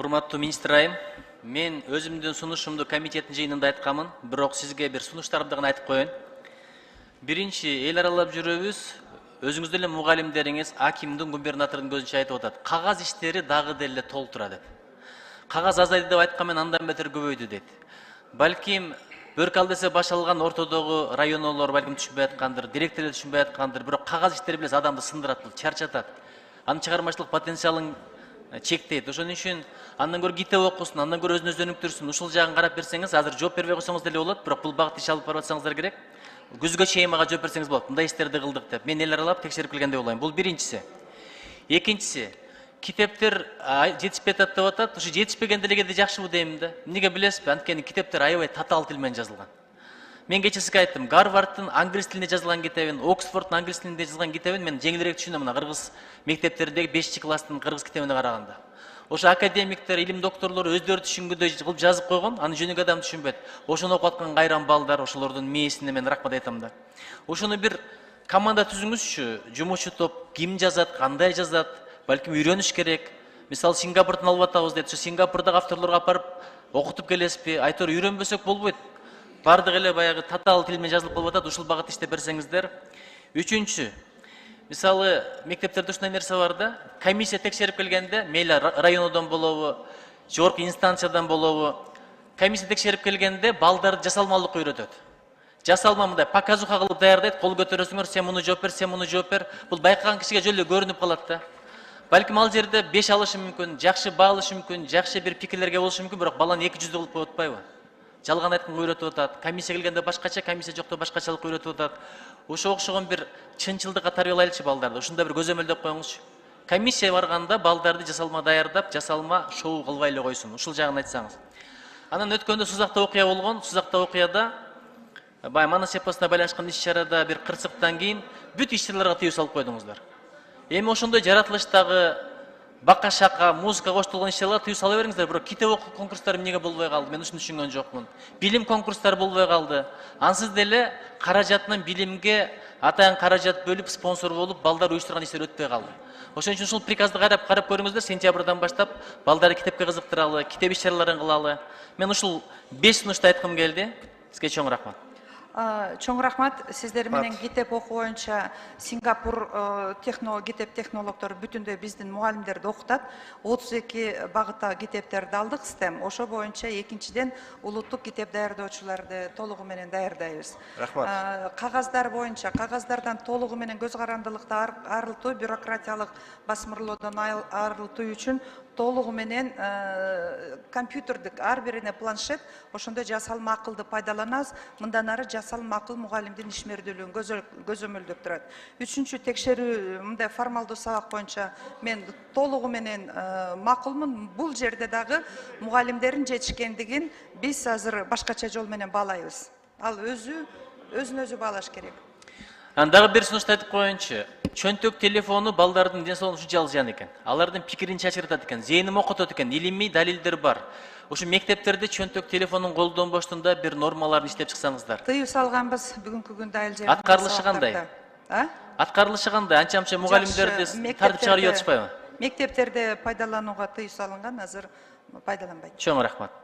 Урматтуу министр айым, мен өзүмдүн сунушумду комитеттин жыйынында айткамын, бирок сизге бир сунуштарымды гана айтып коеюн. Биринчи, эл аралап жүрөбүз, өзүңүз деле мугалимдериңиз акимдин, губернатордун көзүнчө айтып атат. Кагаз иштери дагы деле толтура деп. Кагаз азайды деп айткан менен андан бетер көбөйдү дейт. Балким Бөркал десе башалган ортодогу районоолор балким түшүнбөй аткандыр, директорлор түшүнбөй аткандыр, бирок кагаз иштери билесиз адамды сындырат, чарчатат. Анын чыгармачылык потенциалын чектейт. Ошон үчүн андан көрө китеп окусун, андан көрө өзүнүз өнүктүрсүн. Ушул жагын карап берсеңиз, азыр жооп бербей койсоңуз деле болот, бирок бул багытта иш алып барып атсаңыздар керек. Күзгө чейин мага жооп берсеңиз болот. Мындай иштерди кылдык деп. Мен эл аралап текшерип келген деп ойлойм. Бул биринчиси. Экинчиси, китептер жетишпей атат деп атат. Ушу жетишпеген делегеде жакшыбы дейм да. Эмнеге билесизби? Анткени китептер аябай татаал тил менен жазылган. Мен кече сизге айттым, Гарвардтын англис тилинде жазылган китебин, Оксфордтун англис тилинде жазылган китебин мен жеңилирээк түшүнөм мына кыргыз мектептериндеги 5-чи класстын кыргыз китебине караганда. Ошо академиктер, илим докторлору өздөрү түшүнгөндөй кылып жазып койгон, аны жөнөкөй адам түшүнбөйт. Ошону окуп аткан кайран балдар, ошолордун мээсине мен рахмат айтам да. Ошону бир команда түзүңүзчү, жумушчу топ, ким жазат, кандай жазат, балким үйрөнүш керек. Мисалы Сингапурдан алып атабыз дейт. Ошо Сингапурдагы авторлорго апарып окутуп келесизби? Айтор үйрөнбөсөк болбойт. Бардык эле баягы татаал тил менен жазылып калып атат, ушул багытта иштеп берсеңиздер. Үчүнчү, мисалы мектептерде ушундай нерсе бар да, комиссия текшерип келгенде, мейли районодон болобу, жогорку инстанциядан болобу, комиссия текшерип келгенде балдарды жасалмалуулукка үйрөтөт. Жасалма мындай показуха кылып даярдайт, кол көтөрөсүңөр, сен муну жооп бер, сен муну жооп бер. Бул байкаган кишиге жөн эле көрүнүп калат да. Балким ал жерде 5 алышы мүмкүн, жакшы баа алышы мүмкүн, жакшы бир пикирлерге болушу мүмкүн, бирок баланы 200 кылып коюп атпайбы? Жалган айтканга үйрөтүп атат. Комиссия келгенде башкача, комиссия жокто башкачалык үйрөтүп атат. Ошого окшогон бир чынчылдыкка тарбиялайлычы балдарды. Ушундай бир көзөмөлдөп коюңузчу. Комиссия барганда балдарды жасалма даярдап, жасалма шоу кылбай эле койсун. Ушул жагын айтсаңыз. Анан өткөндө Сузакта окуя болгон. Сузакта окуяда бай Манас эпосуна байланышкан иш-чарада бир кырсыктан кийин бүт иш-чараларга тыюу салып койдуңуздар. Эми ошондой жаратылыштагы бака шака, музыка коштулган иш-чараларга тыюу сала бериңиздер, бирок китеп окуу конкурстары эмнеге болбой калды? Мен ушуну түшүнгөн жокмун. Билим конкурстары болбой калды. Ансыз деле каражатынан билимге атайын каражат бөлүп, спонсор болуп, балдар уюштурган иштер өтпөй калды. Ошон үчүн ушул приказды карап көрүңүздөр, сентябрдан баштап балдарды китепке кызыктыралы, китеп иш-чараларын кылалы. Мен ушул 5 сунушту айткым келди. Сизге чоң рахмат. Чоң рахмат. Сиздер менен китеп окуу боюнча Сингапур китеп технологдору бүтүндөй биздин мугалимдерди окутат. 32 багытта китептерди алдык систем. Ошо боюнча экинчиден улуттук китеп даярдоочуларды толугу менен даярдайбыз. Рахмат. Кагаздар боюнча кагаздардан толугу менен көз карандылыкта арылтуу, бюрократиялык басмырлоодон арылтуу үчүн толугу менен компьютердик ар бирине планшет, ошондо жасалма акылды пайдаланабыз. Мындан ары жасалма акыл мугалимдин ишмердүүлүгүн көзөмөлдөп турат. Үчүнчү текшерүү мындай формалдуу сабак боюнча мен толугу менен макулмун. Бул жерде дагы мугалимдердин жетишкендигин биз азыр башкача жол менен баалайбыз. Ал өзүн өзү баалаш керек. Дагы бир сунушту айтып коеюнчу. Чөнтөк телефону балдардын денсаулыгына ушунчалык зыян экен. Алардын пикирин чачыртат экен, зээнин окутат экен, илимий далилдер бар. Ушу мектептерде чөнтөк телефонун колдонбоштунда бир нормаларын иштеп чыксаңыздар. Тыюу салганбыз бүгүнкү күндө айыл жеринде. Аткарылышы кандай? Аткарылышы кандай? Анча-мынча мугалимдерди тартып чыгарып атышпайбы? Мектептерде пайдаланууга тыюу салынган, азыр пайдаланбайт. Чоң рахмат.